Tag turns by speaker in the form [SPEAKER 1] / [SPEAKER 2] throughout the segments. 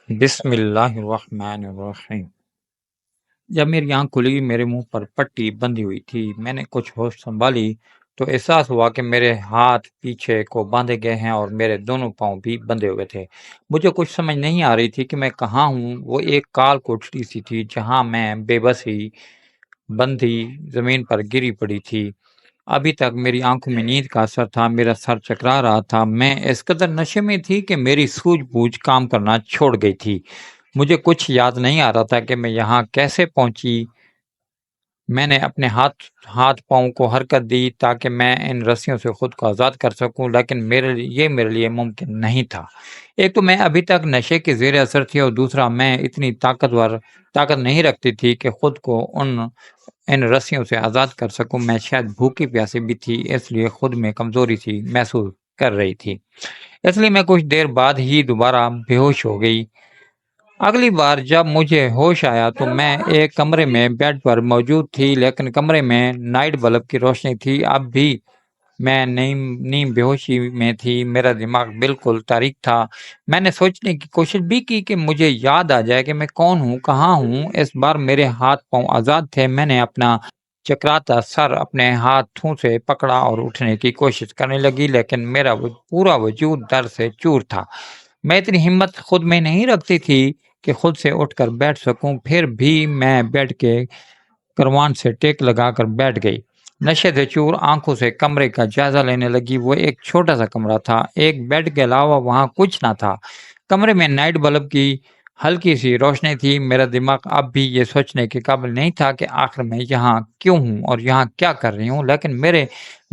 [SPEAKER 1] بسم اللہ الرحمن الرحیم۔ جب میری آنکھ کھلی میرے منہ پر پٹی بندھی ہوئی تھی، میں نے کچھ ہوش سنبھالی تو احساس ہوا کہ میرے ہاتھ پیچھے کو باندھے گئے ہیں اور میرے دونوں پاؤں بھی بندھے ہوئے تھے۔ مجھے کچھ سمجھ نہیں آ رہی تھی کہ میں کہاں ہوں۔ وہ ایک کال کوٹڑی سی تھی جہاں میں بے بسی بندھی زمین پر گری پڑی تھی۔ ابھی تک میری آنکھوں میں نیند کا اثر تھا، میرا سر چکرا رہا تھا، میں اس قدر نشے میں تھی کہ میری سوجھ بوجھ کام کرنا چھوڑ گئی تھی۔ مجھے کچھ یاد نہیں آ رہا تھا کہ میں یہاں کیسے پہنچی۔ میں نے اپنے ہاتھ پاؤں کو حرکت دی تاکہ میں ان رسیوں سے خود کو آزاد کر سکوں، لیکن میرے لیے ممکن نہیں تھا۔ ایک تو میں ابھی تک نشے کے زیر اثر تھی، اور دوسرا میں اتنی طاقت نہیں رکھتی تھی کہ خود کو ان رسیوں سے آزاد کر سکوں۔ میں شاید بھوکی پیاسی بھی تھی، اس لیے خود میں کمزوری سی محسوس کر رہی تھی، اس لیے میں کچھ دیر بعد ہی دوبارہ بے ہوش ہو گئی۔ اگلی بار جب مجھے ہوش آیا تو میں ایک کمرے میں بیڈ پر موجود تھی، لیکن کمرے میں نائٹ بلب کی روشنی تھی۔ اب بھی میں نیم بے ہوشی میں تھی، میرا دماغ بالکل تاریک تھا۔ میں نے سوچنے کی کوشش بھی کی کہ مجھے یاد آ جائے کہ میں کون ہوں، کہاں ہوں۔ اس بار میرے ہاتھ پاؤں آزاد تھے، میں نے اپنا چکراتا سر اپنے ہاتھوں سے پکڑا اور اٹھنے کی کوشش کرنے لگی، لیکن میرا پورا وجود درد سے چور تھا۔ میں اتنی ہمت خود میں نہیں رکھتی تھی کہ خود سے اٹھ کر بیٹھ سکوں، پھر بھی میں بیڈ کے کروان سے ٹیک لگا کر بیٹھ گئی۔ نشے سے چور آنکھوں سے کمرے کا جائزہ لینے لگی۔ وہ ایک چھوٹا سا کمرہ تھا، ایک بیڈ کے علاوہ وہاں کچھ نہ تھا۔ کمرے میں نائٹ بلب کی ہلکی سی روشنی تھی۔ میرا دماغ اب بھی یہ سوچنے کے قابل نہیں تھا کہ آخر میں یہاں کیوں ہوں اور یہاں کیا کر رہی ہوں، لیکن میرے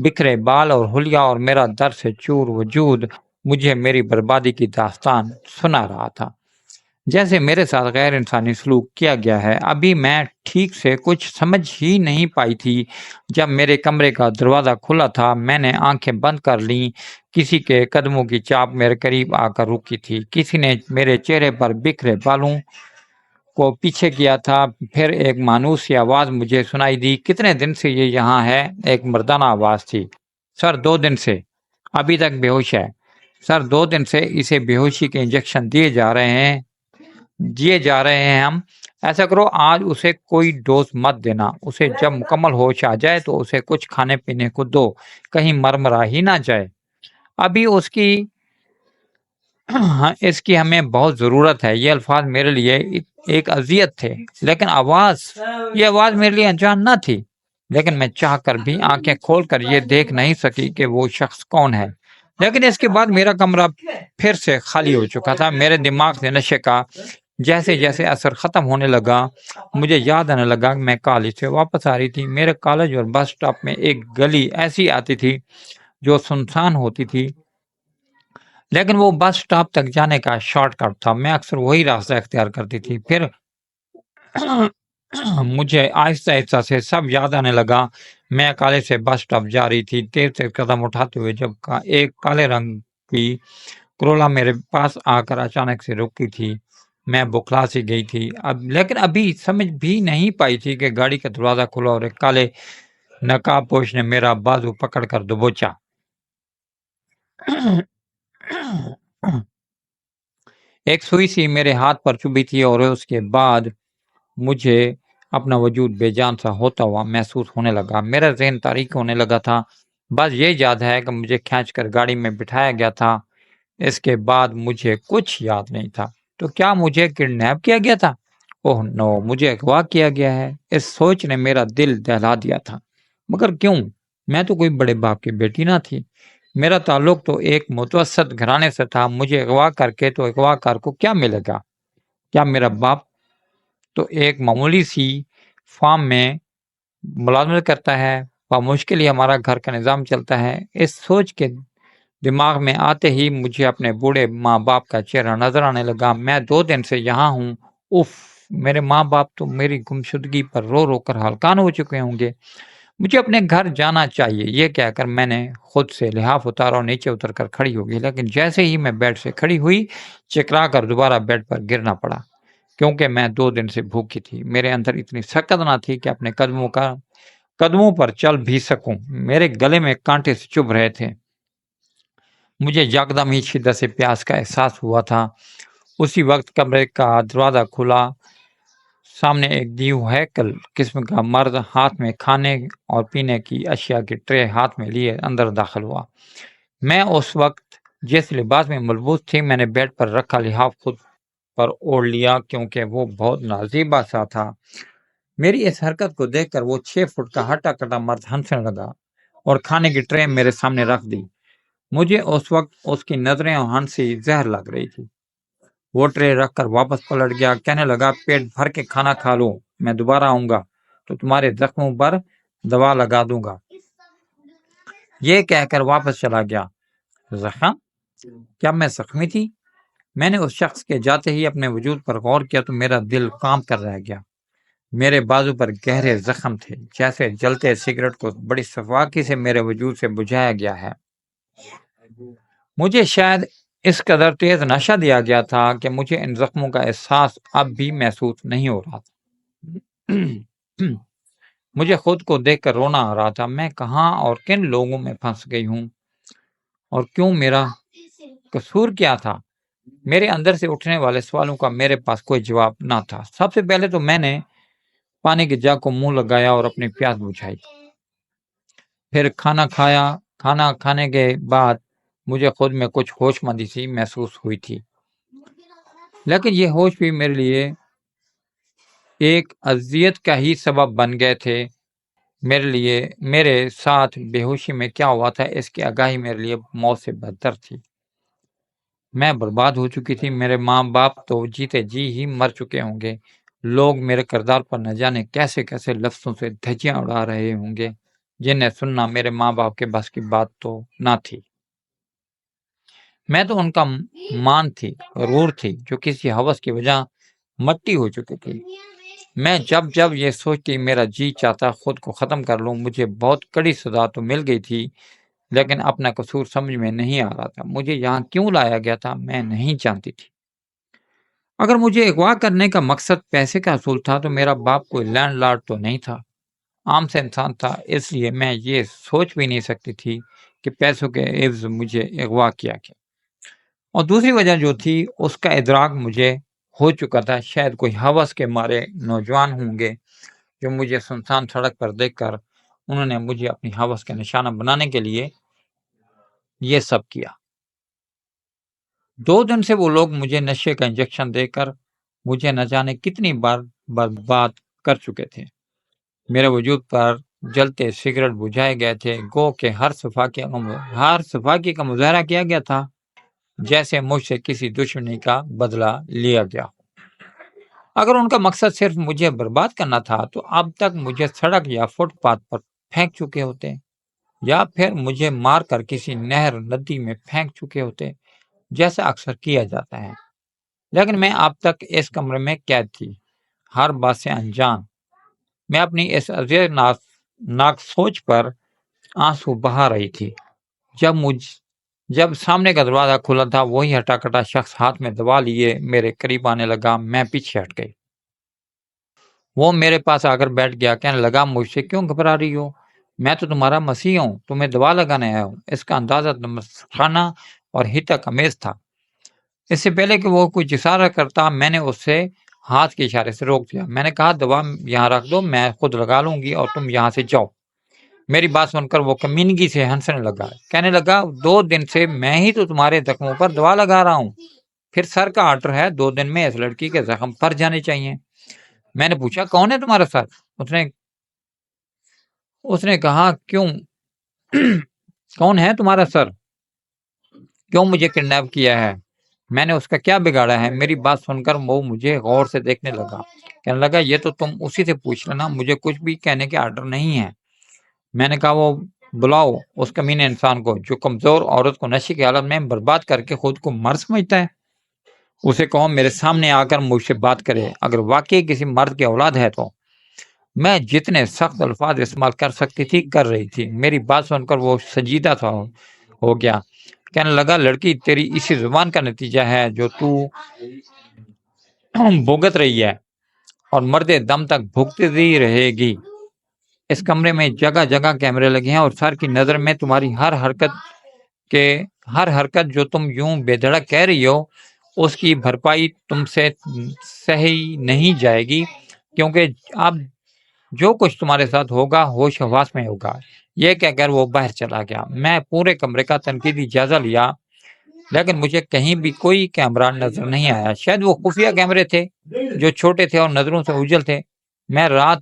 [SPEAKER 1] بکھرے بال اور حلیہ اور میرا درد سے چور وجود مجھے میری بربادی کی داستان سنا رہا تھا، جیسے میرے ساتھ غیر انسانی سلوک کیا گیا ہے۔ ابھی میں ٹھیک سے کچھ سمجھ ہی نہیں پائی تھی جب میرے کمرے کا دروازہ کھلا تھا۔ میں نے آنکھیں بند کر لیں، کسی کے قدموں کی چاپ میرے قریب آ کر رکی تھی، کسی نے میرے چہرے پر بکھرے بالوں کو پیچھے کیا تھا۔ پھر ایک مانوس سی آواز مجھے سنائی دی، کتنے دن سے یہ یہاں ہے؟ ایک مردانہ آواز تھی۔ سر 2 دن سے، ابھی تک بے ہوش ہے سر، 2 دن سے اسے بے ہوشی کے انجیکشن دیے جا رہے ہیں ہم۔ ایسا کرو، آج اسے کوئی ڈوز مت دینا، اسے جب مکمل ہوش آ جائے تو اسے کچھ کھانے پینے کو دو، کہیں مرمرا ہی نہ جائے۔ ابھی اس کی ہمیں بہت ضرورت ہے۔ یہ الفاظ میرے لیے ایک اذیت تھے، لیکن یہ آواز میرے لیے انجان نہ تھی، لیکن میں چاہ کر بھی آنکھیں کھول کر یہ دیکھ نہیں سکی کہ وہ شخص کون ہے۔ لیکن اس کے بعد میرا کمرہ پھر سے خالی ہو چکا تھا۔ میرے دماغ سے نشے کا جیسے جیسے اثر ختم ہونے لگا، مجھے یاد آنے لگا کہ میں کالج سے واپس آ رہی تھی۔ میرے کالج اور بس سٹاپ میں ایک گلی ایسی آتی تھی جو سنسان ہوتی تھی، لیکن وہ بس سٹاپ تک جانے کا شارٹ کٹ تھا۔ میں اکثر وہی راستہ اختیار کرتی تھی۔ پھر مجھے آہستہ آہستہ سے سب یاد آنے لگا۔ میں کالج سے بس سٹاپ جا رہی تھی، تیز تیز قدم اٹھاتے ہوئے، جب ایک کالے رنگ کی کرولا میرے پاس آ کر اچانک سے رکی تھی۔ میں بکھلا سی گئی تھی، لیکن ابھی سمجھ بھی نہیں پائی تھی کہ گاڑی کا دروازہ کھلا اور ایک کالے نقاب پوش نے میرا بازو پکڑ کر دبوچا۔ ایک سوئی سی میرے ہاتھ پر چبھی تھی، اور اس کے بعد مجھے اپنا وجود بے جان سا ہوتا ہوا محسوس ہونے لگا۔ میرا ذہن تاریک ہونے لگا تھا۔ بس یہ یاد ہے کہ مجھے کھینچ کر گاڑی میں بٹھایا گیا تھا۔ اس کے بعد مجھے کچھ یاد نہیں تھا۔ تو کیا مجھے کڈنیپ کیا گیا تھا؟ اوہ نو، مجھے اغوا کیا گیا ہے۔ اس سوچ نے میرا دل دہلا دیا تھا۔ مگر کیوں؟ میں تو کوئی بڑے باپ کی بیٹی نہ تھی۔ میرا تعلق تو ایک متوسط گھرانے سے تھا۔ مجھے اغوا کر کے تو اغوا کار کو کیا ملے گا؟ کیا میرا باپ تو ایک معمولی سی فارم میں ملازمت کرتا ہے؟ بمشکل ہی ہمارا گھر کا نظام چلتا ہے۔ اس سوچ کے دماغ میں آتے ہی مجھے اپنے بوڑھے ماں باپ کا چہرہ نظر آنے لگا۔ میں 2 دن سے یہاں ہوں۔ اف، میرے ماں باپ تو میری گمشدگی پر رو رو کر ہلکان ہو چکے ہوں گے۔ مجھے اپنے گھر جانا چاہیے، یہ کہہ کر میں نے خود سے لحاف اتارا اور نیچے اتر کر کھڑی ہو گئی، لیکن جیسے ہی میں بیڈ سے کھڑی ہوئی، چکرا کر دوبارہ بیڈ پر گرنا پڑا، کیونکہ میں 2 دن سے بھوکی تھی۔ میرے اندر اتنی سخت نہ تھی کہ اپنے قدموں پر چل بھی سکوں۔ میرے گلے میں کانٹے سے چبھ رہے تھے۔ مجھے یکدم ہی شدت سے پیاس کا احساس ہوا تھا۔ اسی وقت کمرے کا دروازہ کھلا، سامنے ایک دیو ہیکل قسم کا مرد ہاتھ میں کھانے اور پینے کی اشیاء کی ٹرے ہاتھ میں لیے اندر داخل ہوا۔ میں اس وقت جس لباس میں ملبوس تھی، میں نے بیڈ پر رکھا لحاف خود پر اوڑھ لیا کیونکہ وہ بہت نازیبا سا تھا۔ میری اس حرکت کو دیکھ کر وہ 6 فٹ کا ہٹا کٹا مرد ہنسنے لگا اور کھانے کی ٹرے میرے سامنے رکھ دی۔ مجھے اس وقت اس کی نظریں اور ہنسی زہر لگ رہی تھی۔ وہ ٹرے رکھ کر واپس پلٹ گیا، کہنے لگا پیٹ بھر کے کھانا کھا لو، میں دوبارہ آؤں گا تو تمہارے زخموں پر دوا لگا دوں گا۔ یہ کہہ کر واپس چلا گیا۔ زخم؟ کیا میں زخمی تھی؟ میں نے اس شخص کے جاتے ہی اپنے وجود پر غور کیا تو میرا دل کام کر رہ گیا۔ میرے بازو پر گہرے زخم تھے، جیسے جلتے سگریٹ کو بڑی صفاقی سے میرے وجود سے بجھایا گیا ہے۔ مجھے شاید اس قدر تیز نشہ دیا گیا تھا کہ مجھے ان زخموں کا احساس اب بھی محسوس نہیں ہو رہا تھا۔ مجھے خود کو دیکھ کر رونا آ رہا تھا۔ میں کہاں اور کن لوگوں میں پھنس گئی ہوں، اور کیوں؟ میرا قصور کیا تھا؟ میرے اندر سے اٹھنے والے سوالوں کا میرے پاس کوئی جواب نہ تھا۔ سب سے پہلے تو میں نے پانی کی جگ کو منہ لگایا اور اپنی پیاس بجھائی۔ پھر کھانا کھایا۔ کھانا کھانے کے بعد مجھے خود میں کچھ ہوش مندی سی محسوس ہوئی تھی، لیکن یہ ہوش بھی میرے لیے ایک اذیت کا ہی سبب بن گئے تھے۔ میرے ساتھ بے ہوشی میں کیا ہوا تھا اس کی آگاہی میرے لیے موت سے بدتر تھی۔ میں برباد ہو چکی تھی۔ میرے ماں باپ تو جیتے جی ہی مر چکے ہوں گے۔ لوگ میرے کردار پر نہ جانے کیسے کیسے لفظوں سے دھجیاں اڑا رہے ہوں گے، جنہیں سننا میرے ماں باپ کے بس کی بات تو نہ تھی۔ میں تو ان کا مان تھی، غرور تھی، جو کسی ہوس کی وجہ مٹی ہو چکی تھی۔ میں جب یہ سوچتی میرا جی چاہتا خود کو ختم کر لوں۔ مجھے بہت کڑی سزا تو مل گئی تھی، لیکن اپنا قصور سمجھ میں نہیں آ رہا تھا۔ مجھے یہاں کیوں لایا گیا تھا میں نہیں جانتی تھی۔ اگر مجھے اغوا کرنے کا مقصد پیسے کا حصول تھا تو میرا باپ کوئی لینڈ لارڈ تو نہیں تھا، عام سے انسان تھا۔ اس لیے میں یہ سوچ بھی نہیں سکتی تھی کہ پیسوں کے عوض مجھے اغوا کیا گیا۔ اور دوسری وجہ جو تھی اس کا ادراک مجھے ہو چکا تھا۔ شاید کوئی ہوس کے مارے نوجوان ہوں گے جو مجھے سنسان سڑک پر دیکھ کر انہوں نے مجھے اپنی ہوس کا نشانہ بنانے کے لیے یہ سب کیا۔ 2 دن سے وہ لوگ مجھے نشے کا انجیکشن دے کر مجھے نہ جانے کتنی بار برباد کر چکے تھے۔ میرے وجود پر جلتے سگریٹ بجھائے گئے تھے، گو کہ ہر صفاقی کا مظاہرہ کیا گیا تھا، جیسے مجھ سے کسی دشمنی کا بدلہ لیا گیا۔ اگر ان کا مقصد صرف مجھے برباد کرنا تھا تو اب تک مجھے سڑک یا فٹ پاتھ پر پھینک چکے ہوتے، یا پھر مجھے مار کر کسی نہر ندی میں پھینک چکے ہوتے، جیسا اکثر کیا جاتا ہے۔ لیکن میں اب تک اس کمرے میں قید تھی، ہر بات سے انجان۔ میں اپنی اس اذیت ناک سوچ پر آنسو بہا رہی تھی۔ جب سامنے کا دروازہ کھلا تھا، وہی ہٹا کٹا شخص ہاتھ میں دوا لیے میرے قریب آنے لگا۔ میں پیچھے ہٹ گئی۔ وہ میرے پاس آ کر بیٹھ گیا، کہنے لگا مجھ سے کیوں گھبرا رہی ہو؟ میں تو تمہارا مسیح ہوں، تمہیں دوا لگانے آیا ہوں۔ اس کا اندازہ خانہ اور ہتک امیز تھا۔ اس سے پہلے کہ وہ کچھ اشارہ کرتا، میں نے اس سے ہاتھ کے اشارے سے روک دیا۔ میں نے کہا دوا یہاں رکھ دو، میں خود لگا لوں گی اور تم یہاں سے جاؤ۔ میری بات سن کر وہ کمینگی سے ہنسنے لگا، کہنے لگا 2 دن سے میں ہی تو تمہارے زخموں پر دوا لگا رہا ہوں، پھر سر کا آرڈر ہے 2 دن میں اس لڑکی کے زخم پر جانے چاہیے۔ میں نے پوچھا کون ہے تمہارا سر؟ اس نے کہا کیوں کون ہے تمہارا سر؟ کیوں مجھے کڈنیپ کیا ہے؟ میں نے اس کا کیا بگاڑا ہے؟ میری بات سن کر وہ مجھے غور سے دیکھنے لگا، کہنے لگا یہ تو تم اسی سے پوچھ لینا، مجھے کچھ بھی کہنے کے آرڈر نہیں ہے۔ میں نے کہا وہ بلاؤ اس کمینے انسان کو جو کمزور عورت کو نشے کی حالت میں برباد کر کے خود کو مرد سمجھتا ہے۔ اسے کہو میرے سامنے آ کر مجھ سے بات کرے، اگر واقعی کسی مرد کی اولاد ہے تو۔ میں جتنے سخت الفاظ استعمال کر سکتی تھی کر رہی تھی۔ میری بات سن کر وہ سنجیدہ تھا ہو گیا، کہنے لگا لڑکی تیری اسی زبان کا نتیجہ ہے جو تو بھگت رہی ہے اور مرتے دم تک بھگتتی رہے گی۔ اس کمرے میں جگہ جگہ کیمرے لگے ہیں اور سر کی نظر میں تمہاری ہر حرکت جو تم یوں بے دھڑک کہہ رہی ہو اس کی بھرپائی تم سے سہی نہیں جائے گی، کیونکہ اب جو کچھ تمہارے ساتھ ہوگا ہوش حواس میں ہوگا۔ یہ کہہ کر وہ باہر چلا گیا۔ میں پورے کمرے کا تنقیدی جائزہ لیا، لیکن مجھے کہیں بھی کوئی کیمرہ نظر نہیں آیا۔ شاید وہ خفیہ کیمرے تھے جو چھوٹے تھے اور نظروں سے اوجھل تھے۔ میں رات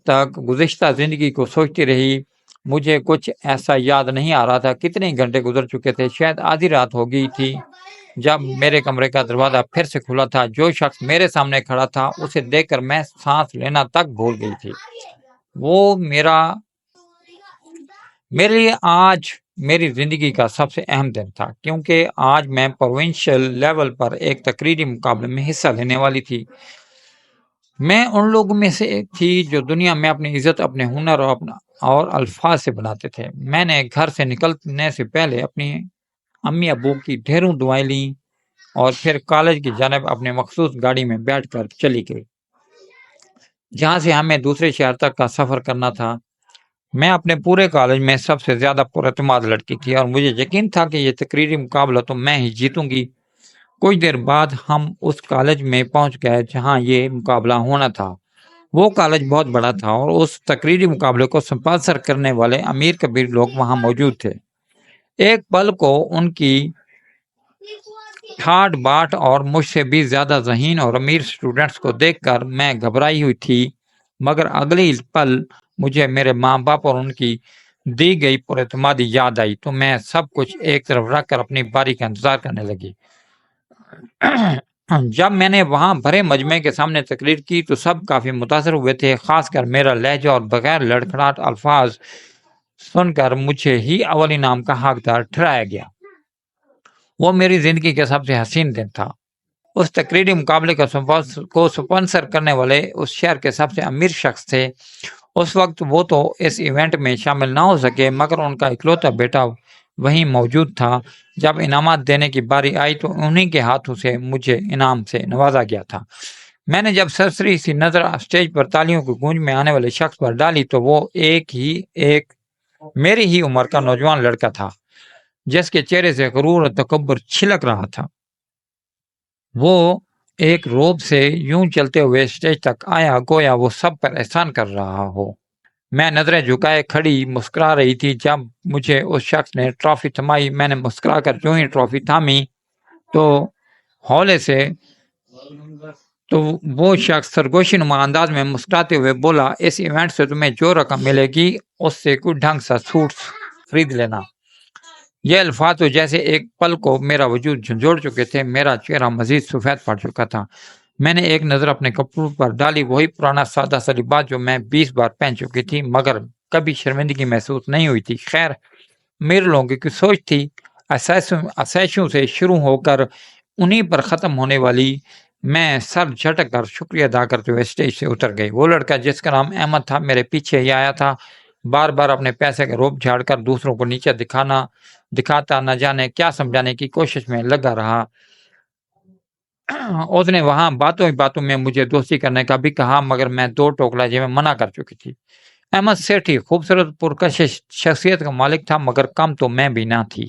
[SPEAKER 1] تک گزشتہ زندگی کو سوچتی رہی۔ مجھے کچھ ایسا یاد نہیں آ رہا تھا کتنے گھنٹے گزر چکے تھے۔ شاید آدھی رات ہو گئی تھی جب میرے کمرے کا دروازہ پھر سے کھلا تھا۔ جو شخص میرے سامنے کھڑا تھا اسے دیکھ کر میں سانس لینا تک بھول گئی تھی۔ وہ میرے لیے آج میری زندگی کا سب سے اہم دن تھا، کیونکہ آج میں پروونشل لیول پر ایک تقریری مقابلے میں حصہ لینے والی تھی۔ میں ان لوگوں میں سے ایک تھی جو دنیا میں اپنی عزت اپنے ہنر اور الفاظ سے بناتے تھے۔ میں نے گھر سے نکلنے سے پہلے اپنی امی ابو کی ڈھیروں دعائیں لیں اور پھر کالج کی جانب اپنے مخصوص گاڑی میں بیٹھ کر چلی گئی، جہاں سے ہمیں دوسرے شہر تک کا سفر کرنا تھا۔ میں اپنے پورے کالج میں سب سے زیادہ پراعتماد لڑکی تھی اور مجھے یقین تھا کہ یہ تقریری مقابلہ تو میں ہی جیتوں گی۔ کچھ دیر بعد ہم اس کالج میں پہنچ گئے جہاں یہ مقابلہ ہونا تھا۔ وہ کالج بہت بڑا تھا اور اس تقریری مقابلے کو سپانسر کرنے والے امیر کبیر لوگ وہاں موجود تھے۔ ایک پل کو ان کی ٹھاٹ باٹ اور مجھ سے بھی زیادہ ذہین اور امیر اسٹوڈنٹس کو دیکھ کر میں گھبرائی ہوئی تھی، مگر اگلی پل مجھے میرے ماں باپ اور ان کی دی گئی پراعتمادی یاد آئی تو میں سب کچھ ایک طرف رکھ کر اپنی باری کا انتظار کرنے لگی۔ جب میں نے وہاں بھرے مجمع کے سامنے تقریر کی تو سب کافی متاثر ہوئے تھے، خاص کر میرا لہجہ اور بغیر لڑکھڑاہٹ الفاظ سن کر مجھے ہی اول انعام کا حقدار ٹھہرایا گیا۔ وہ میری زندگی کے سب سے حسین دن تھا۔ اس تقریری مقابلے کو سپانسر کرنے والے اس شہر کے سب سے امیر شخص تھے۔ اس وقت وہ تو اس ایونٹ میں شامل نہ ہو سکے، مگر ان کا اکلوتا بیٹا وہیں موجود تھا۔ جب انعامات دینے کی باری آئی تو انہی کے ہاتھوں سے مجھے انعام سے نوازا گیا تھا۔ میں نے جب سرسری سی نظر اسٹیج پر تالیوں کی گونج میں آنے والے شخص پر ڈالی تو وہ ایک میری ہی عمر کا نوجوان لڑکا تھا، جس کے چہرے سے غرور اور تکبر چھلک رہا تھا۔ وہ ایک روب سے یوں چلتے ہوئے اسٹیج تک آیا گویا وہ سب پر احسان کر رہا ہو۔ میں نظریں جھکائے کھڑی مسکرا رہی تھی جب مجھے اس شخص نے ٹرافی تھمائی۔ میں نے مسکرا کر جو ہی ٹرافی تھامی تو ہولے سے وہ شخص سرگوشی نما انداز میں مسکراتے ہوئے بولا، اس ایونٹ سے تمہیں جو رقم ملے گی اس سے کوئی ڈھنگ سا سوٹ خرید لینا۔ یہ الفاظ تو جیسے ایک پل کو میرا وجود جھنجھوڑ چکے تھے۔ میرا چہرہ مزید سفید پڑ چکا تھا۔ میں نے ایک نظر اپنے کپڑوں پر ڈالی، وہی پرانا سادہ سا لباس جو میں 20 بار پہن چکی تھی، مگر کبھی شرمندگی محسوس نہیں ہوئی تھی۔ خیر، میرے لوگوں کی سوچ تھی۔ اسائشوں سے شروع ہو کر انہی پر ختم ہونے والی۔ میں سر جھٹک کر شکریہ ادا کرتے ہوئے اسٹیج سے اتر گئی۔ وہ لڑکا جس کا نام احمد تھا میرے پیچھے ہی آیا تھا، بار بار اپنے پیسے کا روپ جھاڑ کر دوسروں کو نیچے دکھاتا نہ جانے کیا سمجھانے کی کوشش میں لگا رہا۔ اس نے وہاں باتوں ہی باتوں میں مجھے دوستی کرنے کا بھی کہا، مگر میں 2 ٹوکلے میں منع کر چکی تھی۔ احمد سیٹھی خوبصورت پرکشش شخصیت کا مالک تھا، مگر کم تو میں بھی نہ تھی،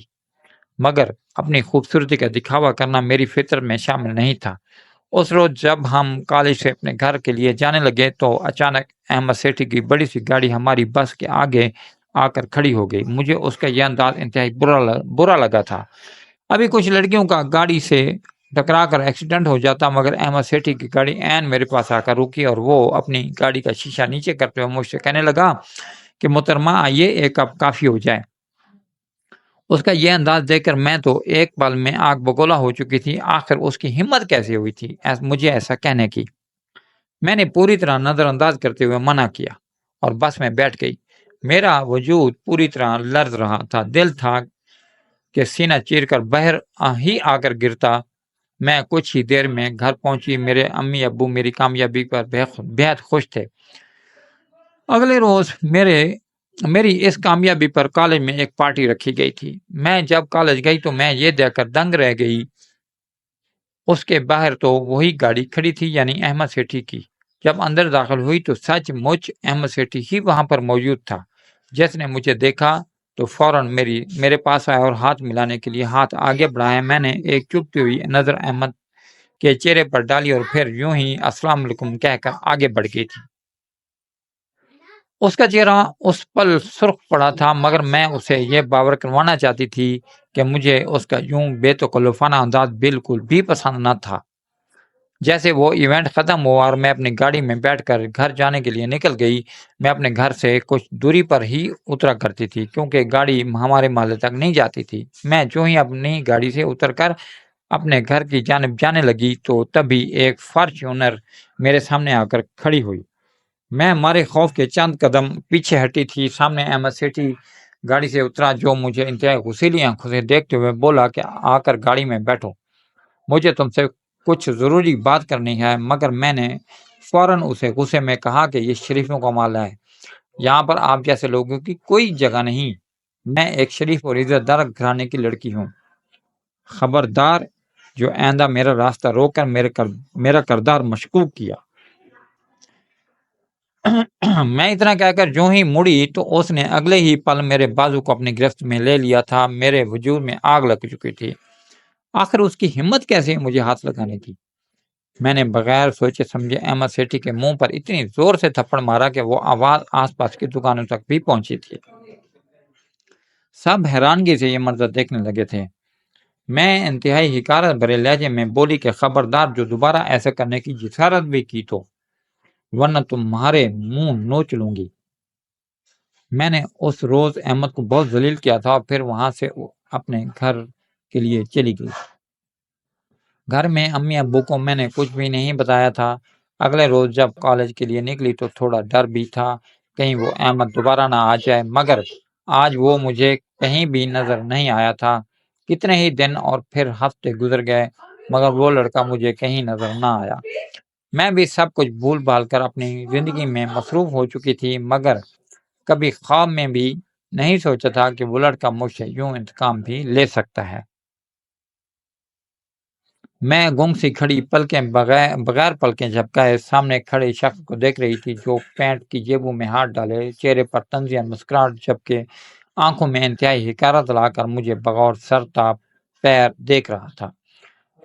[SPEAKER 1] مگر اپنی خوبصورتی کا دکھاوا کرنا میری فطرت میں شامل نہیں تھا۔ اس روز جب ہم کالج سے اپنے گھر کے لیے جانے لگے تو اچانک احمد سیٹھی کی بڑی سی گاڑی ہماری بس کے آگے آ کر کھڑی ہو گئی۔ مجھے اس کا یہ انداز انتہائی برا لگا تھا۔ ابھی کچھ لڑکیوں کا گاڑی سے ٹکرا کر ایکسیڈنٹ ہو جاتا، مگر احمد سیٹھی کی گاڑی عین میرے پاس آ کر رکی اور وہ اپنی گاڑی کا شیشہ نیچے کرتے ہوئے مجھ سے کہنے لگا کہ محترمہ آئیے، ایک کپ کافی ہو جائے۔ اس کا یہ انداز دیکھ کر میں تو ایک پل میں آگ بگولا ہو چکی تھی۔ آخر اس کی ہمت کیسے ہوئی تھی مجھے ایسا کہنے کی؟ میں نے پوری طرح نظر انداز کرتے ہوئے منع کیا اور بس میں بیٹھ گئی۔ میرا وجود پوری طرح لرز رہا تھا۔ دل تھا کہ سینہ چیر کر باہر ہی آ کر گرتا۔ میں کچھ ہی دیر میں گھر پہنچی۔ میرے امی ابو میری کامیابی پر بہت خوش تھے۔ اگلے روز میری اس کامیابی پر کالج میں ایک پارٹی رکھی گئی تھی۔ میں جب کالج گئی تو میں یہ دیکھ کر دنگ رہ گئی۔ اس کے باہر تو وہی گاڑی کھڑی تھی، یعنی احمد سیٹھی کی۔ جب اندر داخل ہوئی تو سچ مچ احمد سیٹھی ہی وہاں پر موجود تھا۔ جس نے مجھے دیکھا تو فوراً میرے پاس آیا اور ہاتھ ملانے کے لیے ہاتھ آگے بڑھایا۔ میں نے ایک چبھتی ہوئی نظر احمد کے چہرے پر ڈالی اور پھر یوں ہی السلام علیکم کہہ کر آگے بڑھ گئی تھی۔ اس کا چہرہ اس پل سرخ پڑا تھا، مگر میں اسے یہ باور کروانا چاہتی تھی کہ مجھے اس کا یوں بے تکلفانہ انداز بالکل بھی پسند نہ تھا۔ جیسے وہ ایونٹ ختم ہوا اور میں اپنی گاڑی میں بیٹھ کر گھر جانے کے لیے نکل گئی، میں اپنے گھر سے کچھ دوری پر ہی اترا کرتی تھی کیونکہ گاڑی ہمارے محلے تک نہیں جاتی تھی۔ میں جو ہی اپنی گاڑی سے اتر کر اپنے گھر کی جانب جانے لگی تو تبھی ایک فارچونر میرے سامنے آ کر کھڑی ہوئی۔ میں ہمارے خوف کے چند قدم پیچھے ہٹی تھی۔ سامنے احمد سیٹھی گاڑی سے اترا، جو مجھے انتہائی غصیلی آنکھوں سے دیکھتے ہوئے بولا کہ آ کر گاڑی میں بیٹھو، مجھے تم سے کچھ ضروری بات کرنی ہے۔ مگر میں نے فوراً اسے غصے میں کہا کہ یہ شریفوں کا محلہ ہے، یہاں پر آپ جیسے لوگوں کی کوئی جگہ نہیں، میں ایک شریف اور عزت دار گھرانے کی لڑکی ہوں، خبردار جو آئندہ میرا راستہ روک کر میرا کردار مشکوک کیا۔ میں اتنا کہہ کر جو ہی مڑی تو اس نے اگلے ہی پل میرے بازو کو اپنی گرفت میں لے لیا تھا۔ میرے وجود میں آگ لگ چکی تھی۔ آخر اس کی ہمت کیسے مجھے ہاتھ لگانے کی؟ میں نے بغیر سوچے سمجھے احمد سیٹھی کے منہ پر اتنی زور سے تھپڑ مارا کہ وہ آواز آس پاس کی دکانوں تک بھی پہنچی تھی۔ سب حیرانگی سے یہ منظر دیکھنے لگے تھے۔ میں انتہائی حقارت بھرے لہجے میں بولی کہ خبردار جو دوبارہ ایسا کرنے کی جسارت بھی کی تو ورنہ تمہارے منہ نوچ لوں گی۔ میں نے اس روز احمد کو بہت ذلیل کیا تھا اور پھر وہاں سے اپنے گھر کے لیے چلی گئی۔ گھر میں امی ابو کو میں نے کچھ بھی نہیں بتایا تھا۔ اگلے روز جب کالج کے لیے نکلی تو تھوڑا ڈر بھی تھا کہیں وہ احمد دوبارہ نہ آ جائے، مگر آج وہ مجھے کہیں بھی نظر نہیں آیا تھا۔ کتنے ہی دن اور پھر ہفتے گزر گئے مگر وہ لڑکا مجھے کہیں نظر نہ آیا۔ میں بھی سب کچھ بھول بھال کر اپنی زندگی میں مصروف ہو چکی تھی، مگر کبھی خواب میں بھی نہیں سوچا تھا کہ وہ لڑکا مجھ سے یوں انتقام بھی لے سکتا ہے۔ میں گم سی کھڑی پلکیں بغیر پلکیں جھپکائے سامنے کھڑے شخص کو دیکھ رہی تھی، جو پینٹ کی جیبوں میں ہاتھ ڈالے چہرے پر طنزیہ مسکراہٹ جبکہ آنکھوں میں انتہائی حقارت لا کر مجھے بغور سر تا پیر دیکھ رہا تھا۔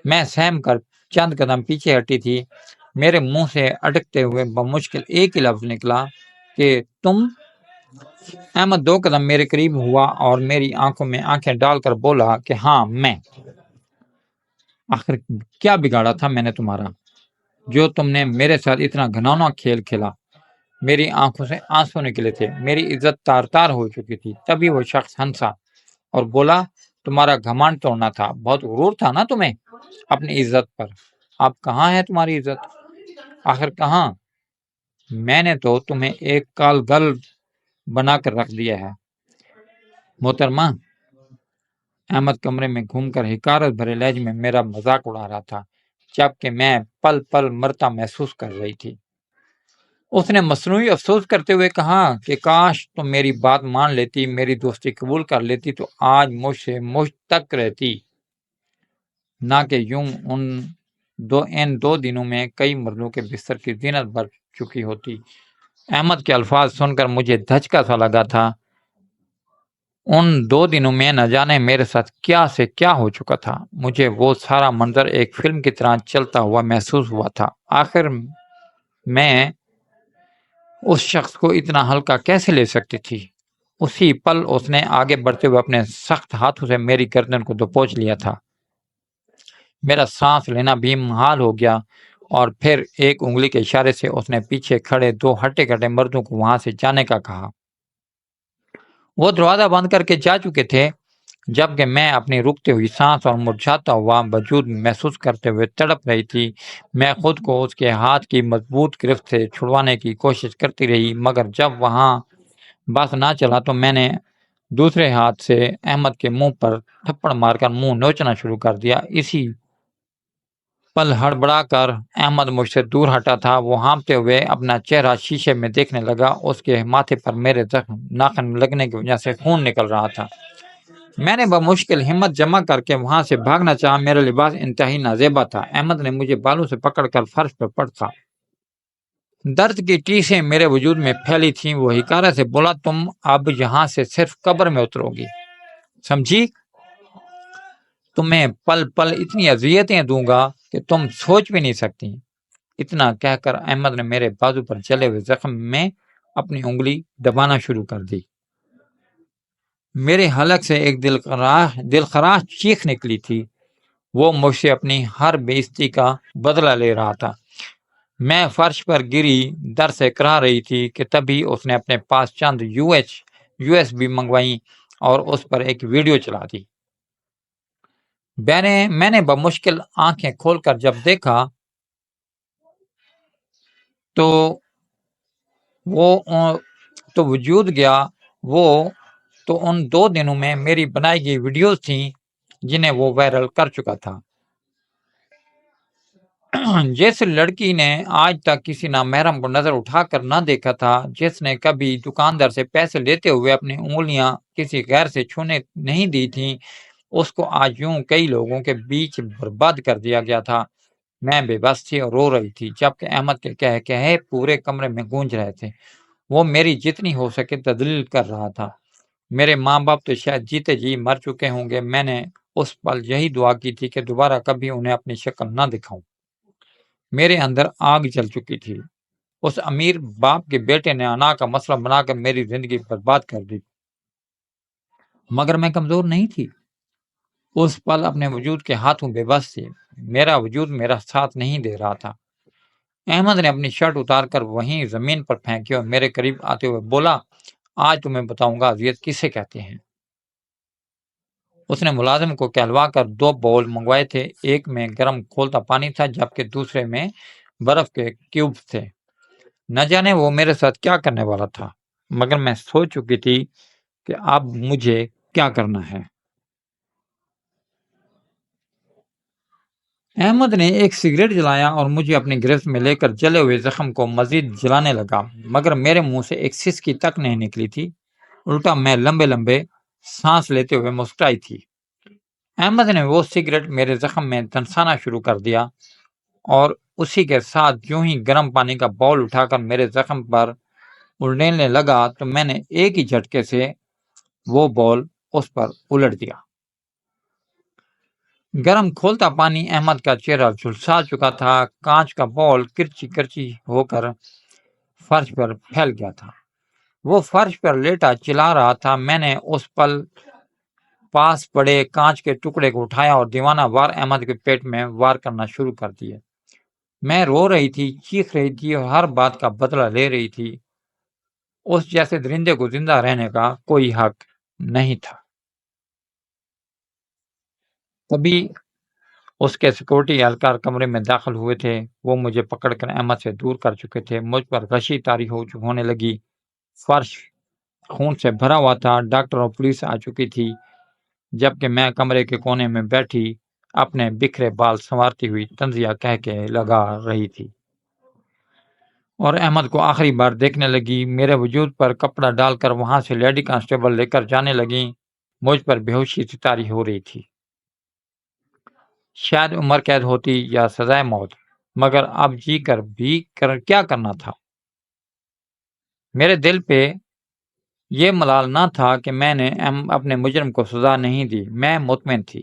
[SPEAKER 1] میں سہم کر چند قدم پیچھے ہٹی تھی۔ میرے منہ سے اٹکتے ہوئے بمشکل ایک ہی لفظ نکلا کہ تم۔ احمد دو قدم میرے قریب ہوا اور میری آنکھوں میں آنکھیں ڈال کر بولا کہ ہاں میں۔ آخر کیا بگاڑا تھا میں نے تمہارا جو تم نے میرے ساتھ اتنا گھناؤنا کھیل کھیلا؟ میری آنکھوں سے آنسو نکلے تھے، میری عزت تار تار ہو چکی تھی۔ تبھی وہ شخص ہنسا اور بولا تمہارا گھمنڈ توڑنا تھا، بہت غرور تھا نا تمہیں اپنی عزت پر، اب کہاں ہے تمہاری عزت؟ آخر کہاں؟ میں نے تو تمہیں ایک کال گل بنا کر رکھ دیا ہے محترمہ۔ احمد کمرے میں گھوم کر حقارت بھرے لہجے میں میرا مذاق اڑا رہا تھا، جبکہ میں پل پل مرتا محسوس کر رہی تھی۔ اس نے مصنوعی افسوس کرتے ہوئے کہا کہ کاش تم میری بات مان لیتی، میری دوستی قبول کر لیتی تو آج مجھ سے مجھ تک رہتی، نہ کہ یوں ان 2 دنوں میں کئی مردوں کے بستر کی زینت بڑھ چکی ہوتی۔ احمد کے الفاظ سن کر مجھے دھچکا سا لگا تھا۔ ان 2 دنوں میں نہ جانے میرے ساتھ کیا سے کیا ہو چکا تھا۔ مجھے وہ سارا منظر ایک فلم کی طرح چلتا ہوا محسوس ہوا تھا۔ آخر میں اس شخص کو اتنا ہلکا کیسے لے سکتی تھی؟ اسی پل اس نے آگے بڑھتے ہوئے اپنے سخت ہاتھوں سے میری گردن کو دبوچ لیا تھا۔ میرا سانس لینا بھی محال ہو گیا اور پھر ایک انگلی کے اشارے سے اس نے پیچھے کھڑے 2 ہٹے کٹے مردوں کو وہاں سے جانے کا کہا۔ وہ دروازہ بند کر کے جا چکے تھے، جبکہ میں اپنی رکتی ہوئی سانس اور مرجھاتا ہوا وجود محسوس کرتے ہوئے تڑپ رہی تھی۔ میں خود کو اس کے ہاتھ کی مضبوط گرفت سے چھڑوانے کی کوشش کرتی رہی، مگر جب وہاں بس نہ چلا تو میں نے دوسرے ہاتھ سے احمد کے منہ پر تھپڑ مار کر منہ نوچنا شروع کر دیا۔ اسی پل ہڑبڑا کر احمد مجھ سے دور ہٹا تھا۔ وہ ہانپتے ہوئے اپنا چہرہ شیشے میں دیکھنے لگا۔ اس کے ماتھے پر میرے زخم ناخن لگنے کی وجہ سے خون نکل رہا تھا۔ میں نے بمشکل ہمت جمع کر کے وہاں سے بھاگنا چاہا۔ میرا لباس انتہائی نازیبا تھا۔ احمد نے مجھے بالوں سے پکڑ کر فرش پر پٹکا۔ درد کی ٹیسیں میرے وجود میں پھیلی تھیں۔ وہ حکارت سے بولا، تم اب یہاں سے صرف قبر میں اترو گی، سمجھی؟ تمہیں پل پل اتنی اذیتیں دوں گا کہ تم سوچ بھی نہیں سکتی۔ اتنا کہہ کر احمد نے میرے بازو پر چلے ہوئے زخم میں اپنی انگلی دبانا شروع کر دی۔ میرے حلق سے ایک دل خراش چیخ نکلی تھی۔ وہ مجھ سے اپنی ہر بے عزتی کا بدلہ لے رہا تھا۔ میں فرش پر گری در سے کرا رہی تھی کہ تبھی اس نے اپنے پاس چند USB منگوائیں اور اس پر ایک ویڈیو چلا دی۔ میں نے بمشکل آنکھیں کھول کر جب دیکھا تو وجود گیا وہ تو ان 2 دنوں میں میری بنائی گئی ویڈیوز تھیں جنہیں وہ وائرل کر چکا تھا۔ جس لڑکی نے آج تک کسی نامحرم کو نظر اٹھا کر نہ دیکھا تھا، جس نے کبھی دکاندار سے پیسے لیتے ہوئے اپنی انگلیاں کسی غیر سے چھونے نہیں دی تھیں، اس کو آج یوں کئی لوگوں کے بیچ برباد کر دیا گیا تھا۔ میں بے بس تھی اور رو رہی تھی، جبکہ احمد کے کہے پورے کمرے میں گونج رہے تھے۔ وہ میری جتنی ہو سکے تذلیل کر رہا تھا۔ میرے ماں باپ تو شاید جیتے جی مر چکے ہوں گے۔ میں نے اس پل یہی دعا کی تھی کہ دوبارہ کبھی انہیں اپنی شکل نہ دکھاؤں۔ میرے اندر آگ جل چکی تھی۔ اس امیر باپ کے بیٹے نے انا کا مسئلہ بنا کر میری زندگی برباد کر دی، مگر میں کمزور نہیں تھی۔ اس پل اپنے وجود کے ہاتھوں بے بس تھی۔ میرا وجود میرا ساتھ نہیں دے رہا تھا۔ احمد نے اپنی شرٹ اتار کر وہیں زمین پر پھینکی اور میرے قریب آتے ہوئے بولا، آج تمہیں بتاؤں گا اذیت کسے کہتے ہیں۔ اس نے ملازم کو کہلوا کر 2 باؤل منگوائے تھے۔ ایک میں گرم کھولتا پانی تھا جبکہ دوسرے میں برف کے کیوبز تھے۔ نہ جانے وہ میرے ساتھ کیا کرنے والا تھا، مگر میں سوچ چکی تھی کہ اب مجھے کیا کرنا ہے۔ احمد نے ایک سگریٹ جلایا اور مجھے اپنی گرفت میں لے کر جلے ہوئے زخم کو مزید جلانے لگا، مگر میرے منہ سے ایک سسکی تک نہیں نکلی تھی۔ الٹا میں لمبے لمبے سانس لیتے ہوئے مسکرائی تھی۔ احمد نے وہ سگریٹ میرے زخم میں دنسانا شروع کر دیا اور اسی کے ساتھ یوں ہی گرم پانی کا باؤل اٹھا کر میرے زخم پر اڑنے لگا تو میں نے ایک ہی جھٹکے سے وہ باؤل اس پر الٹ دیا۔ گرم کھولتا پانی احمد کا چہرہ جھلسا چکا تھا۔ کانچ کا باؤل کرچی کرچی ہو کر فرش پر پھیل گیا تھا۔ وہ فرش پر لیٹا چلا رہا تھا۔ میں نے اس پل پاس پڑے کانچ کے ٹکڑے کو اٹھایا اور دیوانہ وار احمد کے پیٹ میں وار کرنا شروع کر دیے۔ میں رو رہی تھی، چیخ رہی تھی اور ہر بات کا بدلہ لے رہی تھی۔ اس جیسے درندے کو زندہ رہنے کا کوئی حق نہیں تھا۔ تبھی اس کے سیکورٹی اہلکار کمرے میں داخل ہوئے تھے۔ وہ مجھے پکڑ کر احمد سے دور کر چکے تھے۔ مجھ پر غشی طاری ہونے لگی۔ فرش خون سے بھرا ہوا تھا۔ ڈاکٹر اور پولیس آ چکی تھی، جبکہ میں کمرے کے کونے میں بیٹھی اپنے بکھرے بال سنوارتی ہوئی طنزیہ کہہ کے لگا رہی تھی اور احمد کو آخری بار دیکھنے لگی۔ میرے وجود پر کپڑا ڈال کر وہاں سے لیڈی کانسٹیبل لے کر جانے لگی۔ مجھ پر بے ہوشی سی طاری ہو رہی تھی۔ شاید عمر قید ہوتی یا سزائے موت، مگر اب جی کر بھی کیا کرنا تھا۔ میرے دل پہ یہ ملال نہ تھا کہ میں نے اپنے مجرم کو سزا نہیں دی۔ میں مطمئن تھی